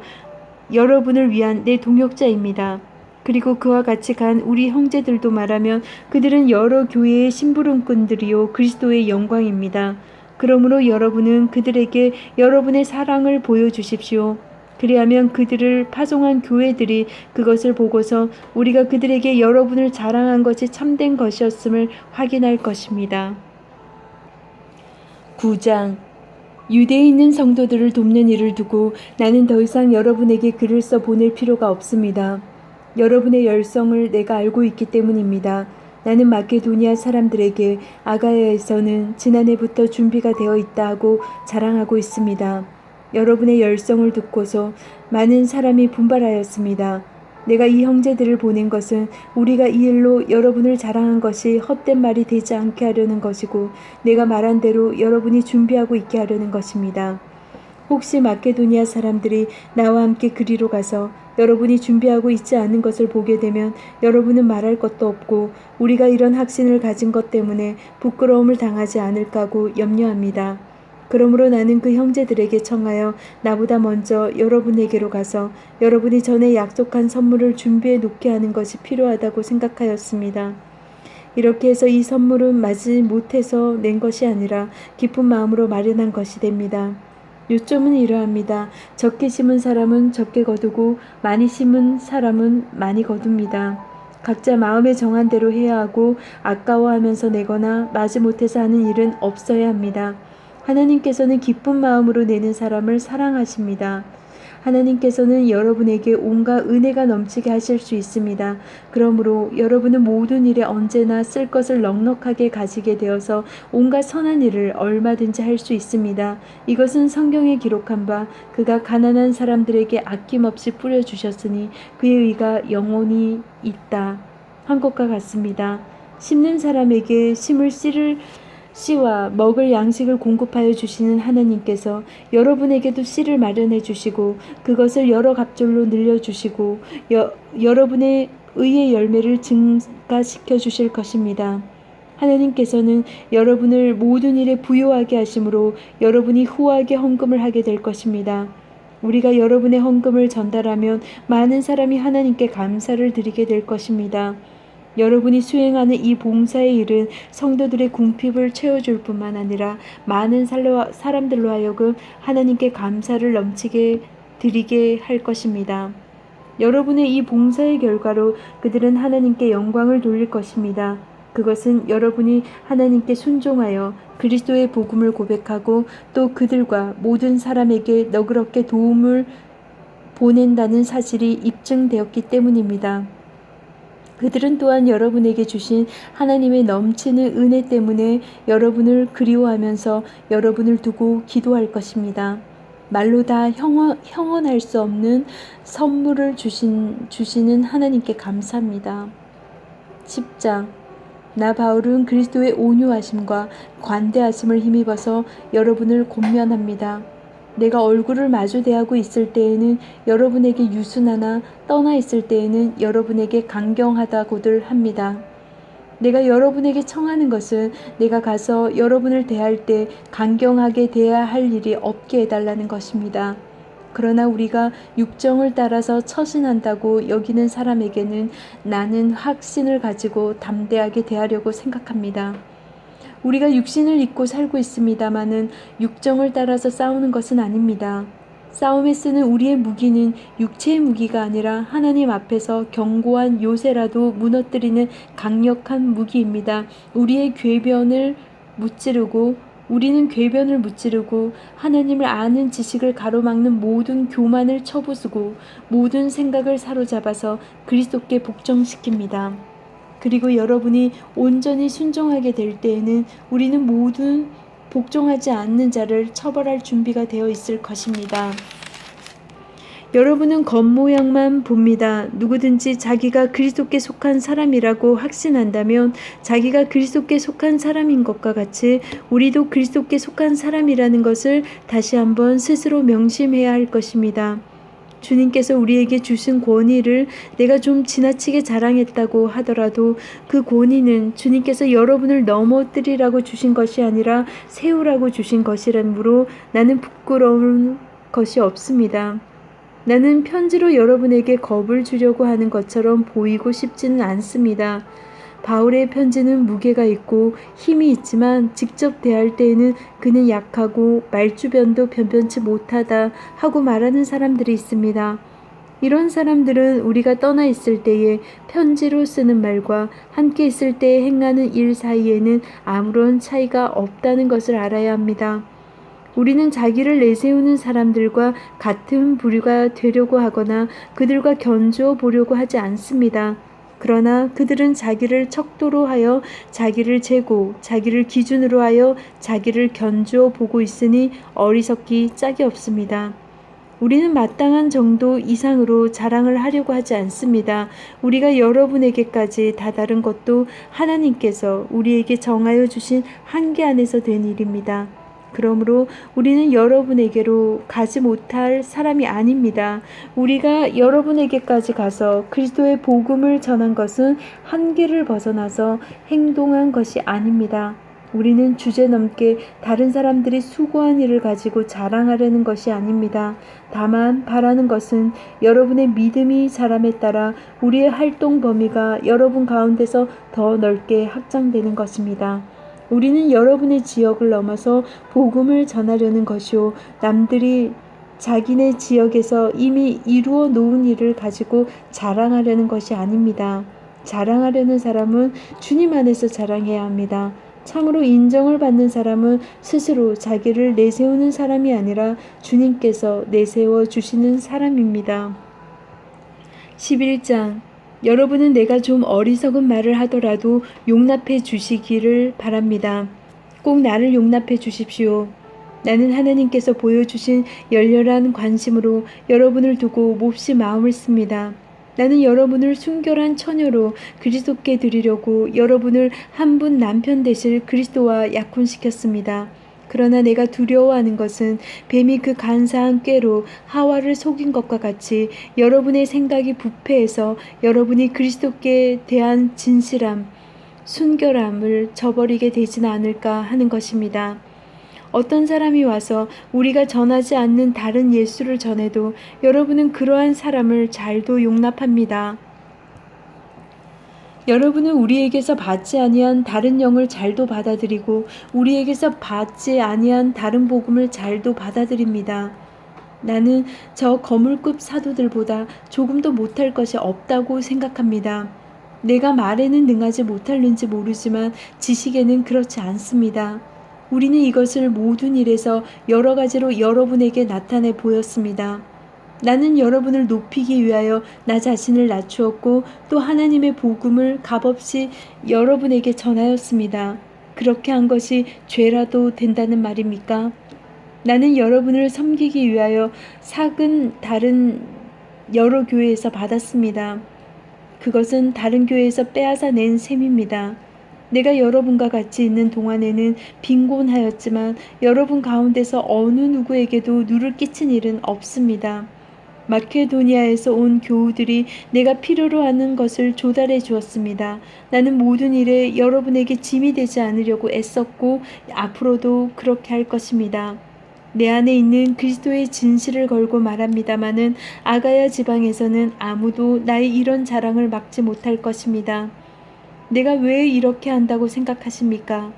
여러분을 위한 내 동역자입니다. 그리고 그와 같이 간 우리 형제들도 말하면 그들은 여러 교회의 심부름꾼들이요 그리스도의 영광입니다. 그러므로 여러분은 그들에게 여러분의 사랑을 보여주십시오. 그리하면 그들을 파송한 교회들이 그것을 보고서 우리가 그들에게 여러분을 자랑한 것이 참된 것이었음을 확인할 것입니다. 9장 유대에 있는 성도들을 돕는 일을 두고 나는 더 이상 여러분에게 글을 써 보낼 필요가 없습니다. 여러분의 열성을 내가 알고 있기 때문입니다. 나는 마케도니아 사람들에게 아가야에서는 지난해부터 준비가 되어 있다 하고 자랑하고 있습니다. 여러분의 열성을 듣고서 많은 사람이 분발하였습니다. 내가 이 형제들을 보낸 것은 우리가 이 일로 여러분을 자랑한 것이 헛된 말이 되지 않게 하려는 것이고 내가 말한 대로 여러분이 준비하고 있게 하려는 것입니다. 혹시 마케도니아 사람들이 나와 함께 그리로 가서 여러분이 준비하고 있지 않은 것을 보게 되면 여러분은 말할 것도 없고 우리가 이런 확신을 가진 것 때문에 부끄러움을 당하지 않을까 하고 염려합니다. 그러므로 나는 그 형제들에게 청하여 나보다 먼저 여러분에게로 가서 여러분이 전에 약속한 선물을 준비해 놓게 하는 것이 필요하다고 생각하였습니다. 이렇게 해서 이 선물은 마지 못해서 낸 것이 아니라 기쁜 마음으로 마련한 것이 됩니다. 요점은 이러합니다. 적게 심은 사람은 적게 거두고 많이 심은 사람은 많이 거둡니다. 각자 마음에 정한 대로 해야 하고 아까워하면서 내거나 마지못해서 하는 일은 없어야 합니다. 하나님께서는 기쁜 마음으로 내는 사람을 사랑하십니다. 하나님께서는 여러분에게 온갖 은혜가 넘치게 하실 수 있습니다. 그러므로 여러분은 모든 일에 언제나 쓸 것을 넉넉하게 가지게 되어서 온갖 선한 일을 얼마든지 할 수 있습니다. 이것은 성경에 기록한 바 그가 가난한 사람들에게 아낌없이 뿌려주셨으니 그의 의가 영원히 있다 한 것과 같습니다. 심는 사람에게 심을 씨와 먹을 양식을 공급하여 주시는 하나님께서 여러분에게도 씨를 마련해 주시고 그것을 여러 갑절로 늘려주시고 여러분의 의의 열매를 증가시켜 주실 것입니다. 하나님께서는 여러분을 모든 일에 부요하게 하심으로 여러분이 후하게 헌금을 하게 될 것입니다. 우리가 여러분의 헌금을 전달하면 많은 사람이 하나님께 감사를 드리게 될 것입니다. 여러분이 수행하는 이 봉사의 일은 성도들의 궁핍을 채워줄 뿐만 아니라 많은 사람들로 하여금 하나님께 감사를 넘치게 드리게 할 것입니다. 여러분의 이 봉사의 결과로 그들은 하나님께 영광을 돌릴 것입니다. 그것은 여러분이 하나님께 순종하여 그리스도의 복음을 고백하고 또 그들과 모든 사람에게 너그럽게 도움을 보낸다는 사실이 입증되었기 때문입니다. 그들은 또한 여러분에게 주신 하나님의 넘치는 은혜 때문에 여러분을 그리워하면서 여러분을 두고 기도할 것입니다. 말로 다 형언할 수 없는 선물을 주시는 하나님께 감사합니다. 10장 나 바울은 그리스도의 온유하심과 관대하심을 힘입어서 여러분을 권면합니다. 내가 얼굴을 마주 대하고 있을 때에는 여러분에게 유순하나 떠나 있을 때에는 여러분에게 강경하다고들 합니다. 내가 여러분에게 청하는 것은 내가 가서 여러분을 대할 때 강경하게 대해야 할 일이 없게 해달라는 것입니다. 그러나 우리가 육정을 따라서 처신한다고 여기는 사람에게는 나는 확신을 가지고 담대하게 대하려고 생각합니다. 우리가 육신을 입고 살고 있습니다마는 육정을 따라서 싸우는 것은 아닙니다. 싸움에 쓰는 우리의 무기는 육체의 무기가 아니라 하나님 앞에서 견고한 요새라도 무너뜨리는 강력한 무기입니다. 우리는 궤변을 무찌르고 하나님을 아는 지식을 가로막는 모든 교만을 쳐부수고 모든 생각을 사로잡아서 그리스도께 복종시킵니다. 그리고 여러분이 온전히 순종하게 될 때에는 우리는 모든 복종하지 않는 자를 처벌할 준비가 되어 있을 것입니다. 여러분은 겉모양만 봅니다. 누구든지 자기가 그리스도께 속한 사람이라고 확신한다면 자기가 그리스도께 속한 사람인 것과 같이 우리도 그리스도께 속한 사람이라는 것을 다시 한번 스스로 명심해야 할 것입니다. 주님께서 우리에게 주신 권위를 내가 좀 지나치게 자랑했다고 하더라도 그 권위는 주님께서 여러분을 넘어뜨리라고 주신 것이 아니라 세우라고 주신 것이라므로 나는 부끄러운 것이 없습니다. 나는 편지로 여러분에게 겁을 주려고 하는 것처럼 보이고 싶지는 않습니다. 바울의 편지는 무게가 있고 힘이 있지만 직접 대할 때에는 그는 약하고 말주변도 변변치 못하다 하고 말하는 사람들이 있습니다. 이런 사람들은 우리가 떠나 있을 때에 편지로 쓰는 말과 함께 있을 때에 행하는 일 사이에는 아무런 차이가 없다는 것을 알아야 합니다. 우리는 자기를 내세우는 사람들과 같은 부류가 되려고 하거나 그들과 견주어 보려고 하지 않습니다. 그러나 그들은 자기를 척도로 하여 자기를 재고 자기를 기준으로 하여 자기를 견주어 보고 있으니 어리석기 짝이 없습니다. 우리는 마땅한 정도 이상으로 자랑을 하려고 하지 않습니다. 우리가 여러분에게까지 다다른 것도 하나님께서 우리에게 정하여 주신 한계 안에서 된 일입니다. 그러므로 우리는 여러분에게로 가지 못할 사람이 아닙니다. 우리가 여러분에게까지 가서 그리스도의 복음을 전한 것은 한계를 벗어나서 행동한 것이 아닙니다. 우리는 주제넘게 다른 사람들이 수고한 일을 가지고 자랑하려는 것이 아닙니다. 다만 바라는 것은 여러분의 믿음이 자람에 따라 우리의 활동 범위가 여러분 가운데서 더 넓게 확장되는 것입니다. 우리는 여러분의 지역을 넘어서 복음을 전하려는 것이요 남들이 자기네 지역에서 이미 이루어 놓은 일을 가지고 자랑하려는 것이 아닙니다. 자랑하려는 사람은 주님 안에서 자랑해야 합니다. 참으로 인정을 받는 사람은 스스로 자기를 내세우는 사람이 아니라 주님께서 내세워 주시는 사람입니다. 11장. 여러분은 내가 좀 어리석은 말을 하더라도 용납해 주시기를 바랍니다. 꼭 나를 용납해 주십시오. 나는 하나님께서 보여주신 열렬한 관심으로 여러분을 두고 몹시 마음을 씁니다. 나는 여러분을 순결한 처녀로 그리스도께 드리려고 여러분을 한 분 남편 되실 그리스도와 약혼시켰습니다. 그러나 내가 두려워하는 것은 뱀이 그 간사한 꾀로 하와를 속인 것과 같이 여러분의 생각이 부패해서 여러분이 그리스도께 대한 진실함, 순결함을 저버리게 되지는 않을까 하는 것입니다. 어떤 사람이 와서 우리가 전하지 않는 다른 예수를 전해도 여러분은 그러한 사람을 잘도 용납합니다. 여러분은 우리에게서 받지 아니한 다른 영을 잘도 받아들이고 우리에게서 받지 아니한 다른 복음을 잘도 받아들입니다. 나는 저 거물급 사도들보다 조금도 못할 것이 없다고 생각합니다. 내가 말에는 능하지 못할는지 모르지만 지식에는 그렇지 않습니다. 우리는 이것을 모든 일에서 여러 가지로 여러분에게 나타내 보였습니다. 나는 여러분을 높이기 위하여 나 자신을 낮추었고 또 하나님의 복음을 값없이 여러분에게 전하였습니다. 그렇게 한 것이 죄라도 된다는 말입니까? 나는 여러분을 섬기기 위하여 삭은 다른 여러 교회에서 받았습니다. 그것은 다른 교회에서 빼앗아 낸 셈입니다. 내가 여러분과 같이 있는 동안에는 빈곤하였지만 여러분 가운데서 어느 누구에게도 누를 끼친 일은 없습니다. 마케도니아에서 온 교우들이 내가 필요로 하는 것을 조달해 주었습니다. 나는 모든 일에 여러분에게 짐이 되지 않으려고 애썼고 앞으로도 그렇게 할 것입니다. 내 안에 있는 그리스도의 진실을 걸고 말합니다마는 아가야 지방에서는 아무도 나의 이런 자랑을 막지 못할 것입니다. 내가 왜 이렇게 한다고 생각하십니까?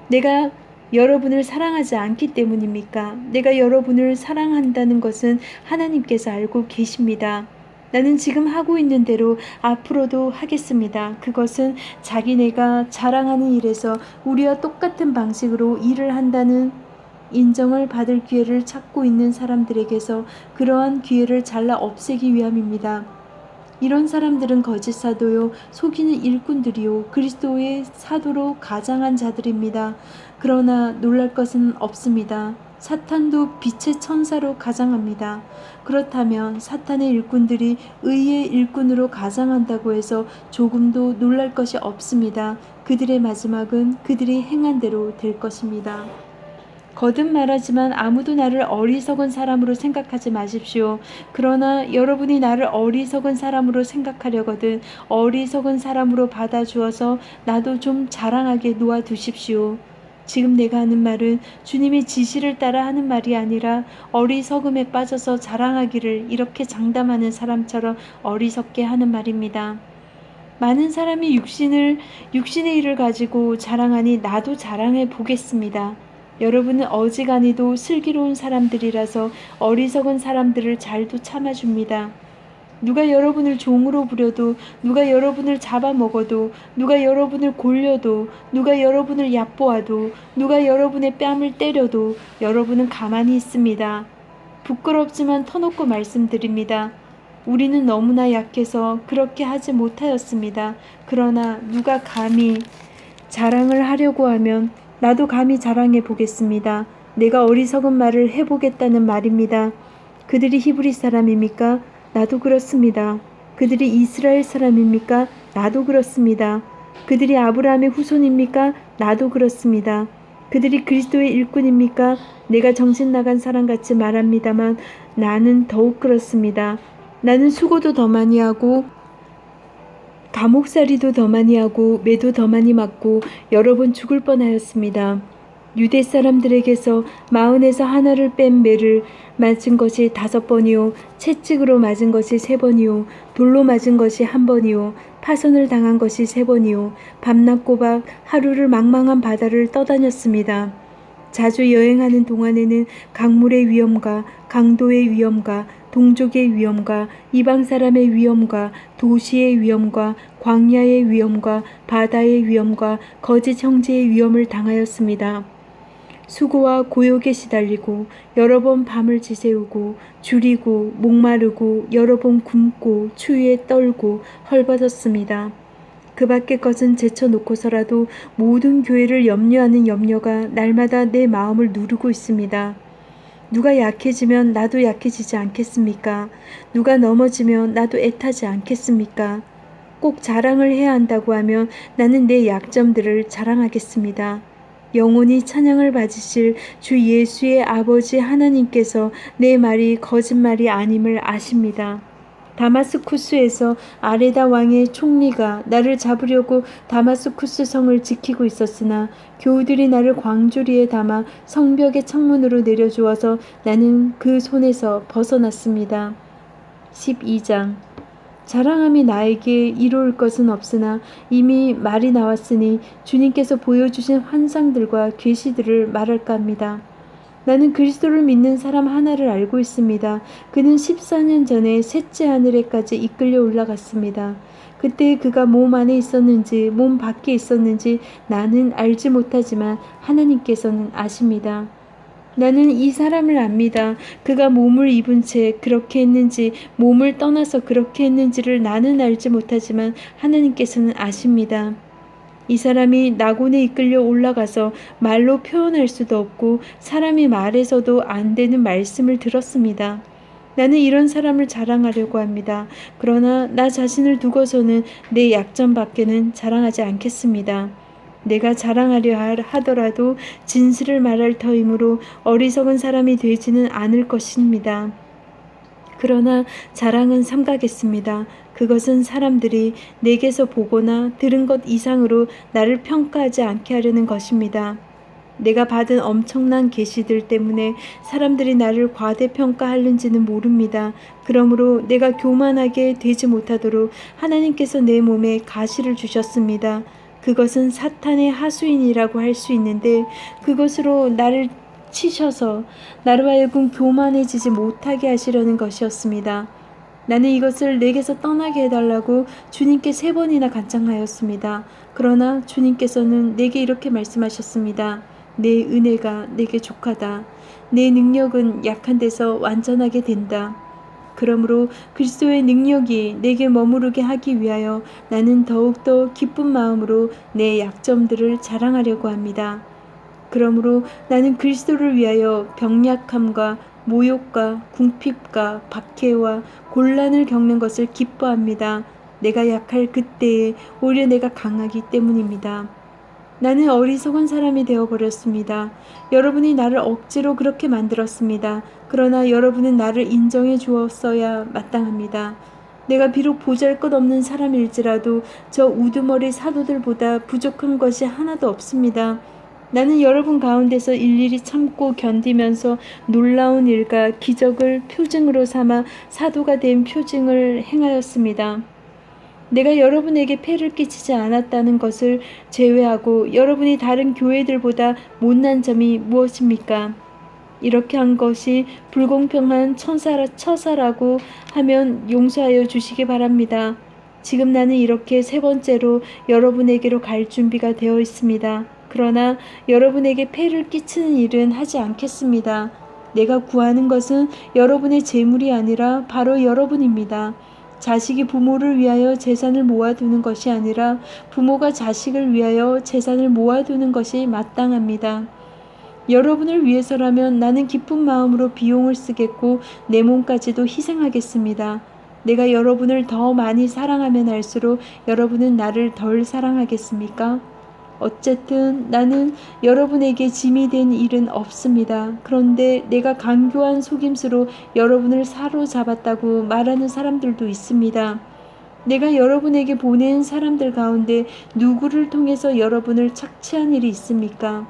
내가 여러분을 사랑하지 않기 때문입니까? 내가 여러분을 사랑한다는 것은 하나님께서 알고 계십니다. 나는 지금 하고 있는 대로 앞으로도 하겠습니다. 그것은 자기네가 자랑하는 일에서 우리와 똑같은 방식으로 일을 한다는 인정을 받을 기회를 찾고 있는 사람들에게서 그러한 기회를 잘라 없애기 위함입니다. 이런 사람들은 거짓 사도요, 속이는 일꾼들이요, 그리스도의 사도로 가장한 자들입니다. 그러나 놀랄 것은 없습니다. 사탄도 빛의 천사로 가장합니다. 그렇다면 사탄의 일꾼들이 의의 일꾼으로 가장한다고 해서 조금도 놀랄 것이 없습니다. 그들의 마지막은 그들이 행한 대로 될 것입니다. 거듭 말하지만 아무도 나를 어리석은 사람으로 생각하지 마십시오. 그러나 여러분이 나를 어리석은 사람으로 생각하려거든 어리석은 사람으로 받아주어서 나도 좀 자랑하게 놓아두십시오. 지금 내가 하는 말은 주님의 지시를 따라 하는 말이 아니라 어리석음에 빠져서 자랑하기를 이렇게 장담하는 사람처럼 어리석게 하는 말입니다. 많은 사람이 육신의 일을 가지고 자랑하니 나도 자랑해 보겠습니다. 여러분은 어지간히도 슬기로운 사람들이라서 어리석은 사람들을 잘도 참아줍니다. 누가 여러분을 종으로 부려도, 누가 여러분을 잡아먹어도, 누가 여러분을 골려도, 누가 여러분을 얕보아도, 누가 여러분의 뺨을 때려도 여러분은 가만히 있습니다. 부끄럽지만 터놓고 말씀드립니다. 우리는 너무나 약해서 그렇게 하지 못하였습니다. 그러나 누가 감히 자랑을 하려고 하면 나도 감히 자랑해 보겠습니다. 내가 어리석은 말을 해보겠다는 말입니다. 그들이 히브리 사람입니까? 나도 그렇습니다. 그들이 이스라엘 사람입니까? 나도 그렇습니다. 그들이 아브라함의 후손입니까? 나도 그렇습니다. 그들이 그리스도의 일꾼입니까? 내가 정신 나간 사람같이 말합니다만 나는 더욱 그렇습니다. 나는 수고도 더 많이 하고 감옥살이도 더 많이 하고 매도 더 많이 맞고 여러 번 죽을 뻔하였습니다. 유대 사람들에게서 마흔에서 하나를 뺀 매를 맞은 것이 5번이요, 채찍으로 맞은 것이 3번이요, 돌로 맞은 것이 1번이요, 파손을 당한 것이 3번이요, 밤낮 꼬박 하루를 망망한 바다를 떠다녔습니다. 자주 여행하는 동안에는 강물의 위험과 강도의 위험과 동족의 위험과 이방 사람의 위험과 도시의 위험과 광야의 위험과 바다의 위험과 거짓 형제의 위험을 당하였습니다. 수고와 고욕에 시달리고 여러 번 밤을 지새우고 줄이고 목마르고 여러 번 굶고 추위에 떨고 헐벗었습니다. 그 밖의 것은 제쳐놓고서라도 모든 교회를 염려하는 염려가 날마다 내 마음을 누르고 있습니다. 누가 약해지면 나도 약해지지 않겠습니까? 누가 넘어지면 나도 애타지 않겠습니까? 꼭 자랑을 해야 한다고 하면 나는 내 약점들을 자랑하겠습니다. 영원히 찬양을 받으실 주 예수의 아버지 하나님께서 내 말이 거짓말이 아님을 아십니다. 다마스쿠스에서 아레다 왕의 총리가 나를 잡으려고 다마스쿠스 성을 지키고 있었으나 교우들이 나를 광주리에 담아 성벽의 창문으로 내려주어서 나는 그 손에서 벗어났습니다. 12장 자랑함이 나에게 이로울 것은 없으나 이미 말이 나왔으니 주님께서 보여주신 환상들과 계시들을 말할까 합니다. 나는 그리스도를 믿는 사람 하나를 알고 있습니다. 그는 14년 전에 셋째 하늘에까지 이끌려 올라갔습니다. 그때 그가 몸 안에 있었는지 몸 밖에 있었는지 나는 알지 못하지만 하나님께서는 아십니다. 나는 이 사람을 압니다. 그가 몸을 입은 채 그렇게 했는지 몸을 떠나서 그렇게 했는지를 나는 알지 못하지만 하나님께서는 아십니다. 이 사람이 낙원에 이끌려 올라가서 말로 표현할 수도 없고 사람이 말해서도 안 되는 말씀을 들었습니다. 나는 이런 사람을 자랑하려고 합니다. 그러나 나 자신을 두고서는 내 약점밖에는 자랑하지 않겠습니다. 내가 자랑하려 하더라도 진실을 말할 터이므로 어리석은 사람이 되지는 않을 것입니다. 그러나 자랑은 삼가겠습니다. 그것은 사람들이 내게서 보거나 들은 것 이상으로 나를 평가하지 않게 하려는 것입니다. 내가 받은 엄청난 계시들 때문에 사람들이 나를 과대평가하는지는 모릅니다. 그러므로 내가 교만하게 되지 못하도록 하나님께서 내 몸에 가시를 주셨습니다. 그것은 사탄의 하수인이라고 할 수 있는데 그것으로 나를 치셔서 나로 하여금 교만해지지 못하게 하시려는 것이었습니다. 나는 이것을 내게서 떠나게 해달라고 주님께 3번이나 간청하였습니다. 그러나 주님께서는 내게 이렇게 말씀하셨습니다. 내 은혜가 내게 족하다. 내 능력은 약한 데서 완전하게 된다. 그러므로 그리스도의 능력이 내게 머무르게 하기 위하여 나는 더욱더 기쁜 마음으로 내 약점들을 자랑하려고 합니다. 그러므로 나는 그리스도를 위하여 병약함과 모욕과 궁핍과 박해와 곤란을 겪는 것을 기뻐합니다. 내가 약할 그때에 오히려 내가 강하기 때문입니다. 나는 어리석은 사람이 되어버렸습니다. 여러분이 나를 억지로 그렇게 만들었습니다. 그러나 여러분은 나를 인정해 주었어야 마땅합니다. 내가 비록 보잘것없는 사람일지라도 저 우두머리 사도들보다 부족한 것이 하나도 없습니다. 나는 여러분 가운데서 일일이 참고 견디면서 놀라운 일과 기적을 표징으로 삼아 사도가 된 표징을 행하였습니다. 내가 여러분에게 폐를 끼치지 않았다는 것을 제외하고 여러분이 다른 교회들보다 못난 점이 무엇입니까? 이렇게 한 것이 불공평한 처사라고 하면 용서하여 주시기 바랍니다. 지금 나는 이렇게 3번째로 여러분에게로 갈 준비가 되어 있습니다. 그러나 여러분에게 폐를 끼치는 일은 하지 않겠습니다. 내가 구하는 것은 여러분의 재물이 아니라 바로 여러분입니다. 자식이 부모를 위하여 재산을 모아두는 것이 아니라 부모가 자식을 위하여 재산을 모아두는 것이 마땅합니다. 여러분을 위해서라면 나는 기쁜 마음으로 비용을 쓰겠고 내 몸까지도 희생하겠습니다. 내가 여러분을 더 많이 사랑하면 할수록 여러분은 나를 덜 사랑하겠습니까? 어쨌든 나는 여러분에게 짐이 된 일은 없습니다. 그런데 내가 간교한 속임수로 여러분을 사로잡았다고 말하는 사람들도 있습니다. 내가 여러분에게 보낸 사람들 가운데 누구를 통해서 여러분을 착취한 일이 있습니까?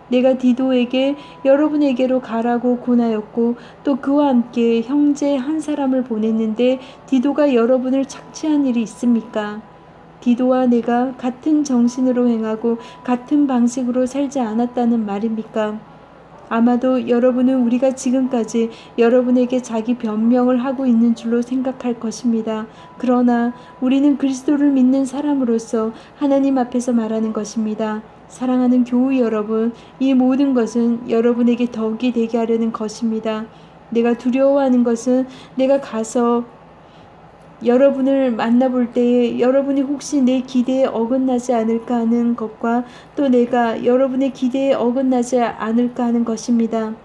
내가 디도에게 여러분에게로 가라고 권하였고 또 그와 함께 형제 한 사람을 보냈는데 디도가 여러분을 착취한 일이 있습니까? 디도와 내가 같은 정신으로 행하고 같은 방식으로 살지 않았다는 말입니까? 아마도 여러분은 우리가 지금까지 여러분에게 자기 변명을 하고 있는 줄로 생각할 것입니다. 그러나 우리는 그리스도를 믿는 사람으로서 하나님 앞에서 말하는 것입니다. 사랑하는 교우 여러분, 이 모든 것은 여러분에게 덕이 되게 하려는 것입니다. 내가 두려워하는 것은 내가 가서 여러분을 만나볼 때에 여러분이 혹시 내 기대에 어긋나지 않을까 하는 것과 또 내가 여러분의 기대에 어긋나지 않을까 하는 것입니다.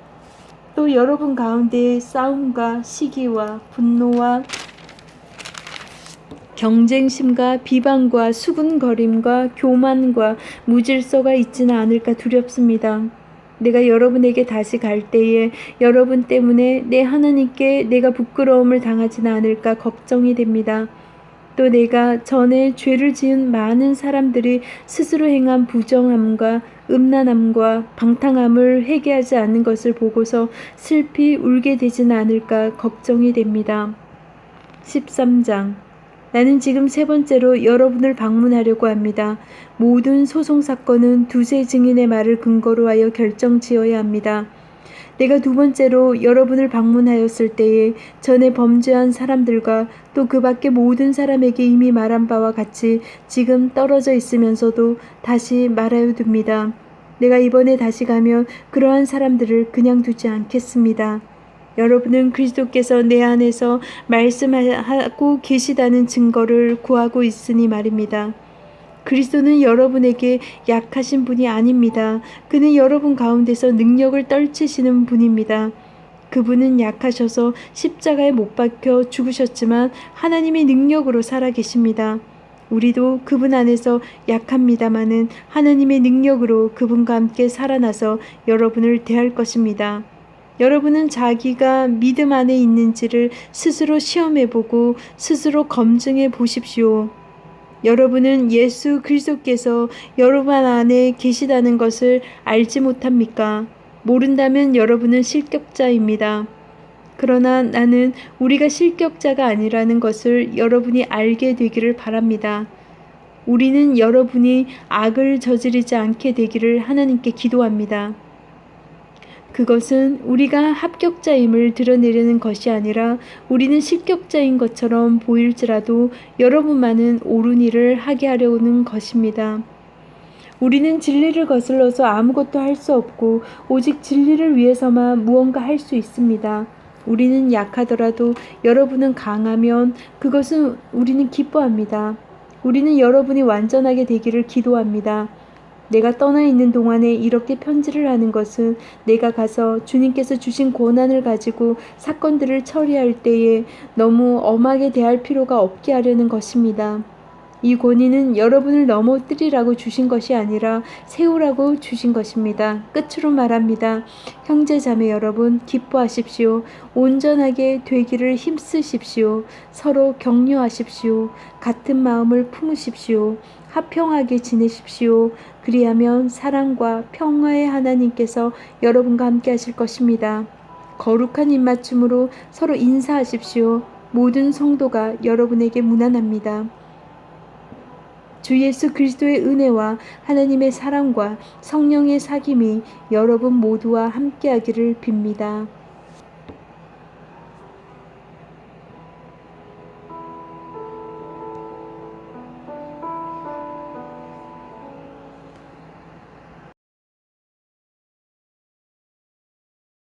또 여러분 가운데 싸움과 시기와 분노와 경쟁심과 비방과 수군거림과 교만과 무질서가 있지는 않을까 두렵습니다. 내가 여러분에게 다시 갈 때에 여러분 때문에 내 하나님께 내가 부끄러움을 당하지는 않을까 걱정이 됩니다. 또 내가 전에 죄를 지은 많은 사람들이 스스로 행한 부정함과 음란함과 방탕함을 회개하지 않는 것을 보고서 슬피 울게 되지는 않을까 걱정이 됩니다. 13장 나는 지금 세 번째로 여러분을 방문하려고 합니다. 모든 소송 사건은 두세 증인의 말을 근거로 하여 결정지어야 합니다. 내가 두 번째로 여러분을 방문하였을 때에 전에 범죄한 사람들과 또 그 밖의 모든 사람에게 이미 말한 바와 같이 지금 떨어져 있으면서도 다시 말하여 둡니다. 내가 이번에 다시 가면 그러한 사람들을 그냥 두지 않겠습니다. 여러분은 그리스도께서 내 안에서 말씀하고 계시다는 증거를 구하고 있으니 말입니다. 그리스도는 여러분에게 약하신 분이 아닙니다. 그는 여러분 가운데서 능력을 떨치시는 분입니다. 그분은 약하셔서 십자가에 못 박혀 죽으셨지만 하나님의 능력으로 살아계십니다. 우리도 그분 안에서 약합니다마는 하나님의 능력으로 그분과 함께 살아나서 여러분을 대할 것입니다. 여러분은 자기가 믿음 안에 있는지를 스스로 시험해보고 스스로 검증해 보십시오. 여러분은 예수 그리스도께서 여러분 안에 계시다는 것을 알지 못합니까? 모른다면 여러분은 실격자입니다. 그러나 나는 우리가 실격자가 아니라는 것을 여러분이 알게 되기를 바랍니다. 우리는 여러분이 악을 저지르지 않게 되기를 하나님께 기도합니다. 그것은 우리가 합격자임을 드러내려는 것이 아니라 우리는 실격자인 것처럼 보일지라도 여러분만은 옳은 일을 하게 하려는 것입니다. 우리는 진리를 거슬러서 아무것도 할 수 없고 오직 진리를 위해서만 무언가 할 수 있습니다. 우리는 약하더라도 여러분은 강하면 그것은 우리는 기뻐합니다. 우리는 여러분이 완전하게 되기를 기도합니다. 내가 떠나 있는 동안에 이렇게 편지를 하는 것은 내가 가서 주님께서 주신 권한을 가지고 사건들을 처리할 때에 너무 엄하게 대할 필요가 없게 하려는 것입니다. 이 권위는 여러분을 넘어뜨리라고 주신 것이 아니라 세우라고 주신 것입니다. 끝으로 말합니다. 형제 자매 여러분 기뻐하십시오. 온전하게 되기를 힘쓰십시오. 서로 격려하십시오. 같은 마음을 품으십시오. 화평하게 지내십시오. 그리하면 사랑과 평화의 하나님께서 여러분과 함께 하실 것입니다. 거룩한 입맞춤으로 서로 인사하십시오. 모든 성도가 여러분에게 문안합니다. 주 예수 그리스도의 은혜와 하나님의 사랑과 성령의 사귐이 여러분 모두와 함께하기를 빕니다.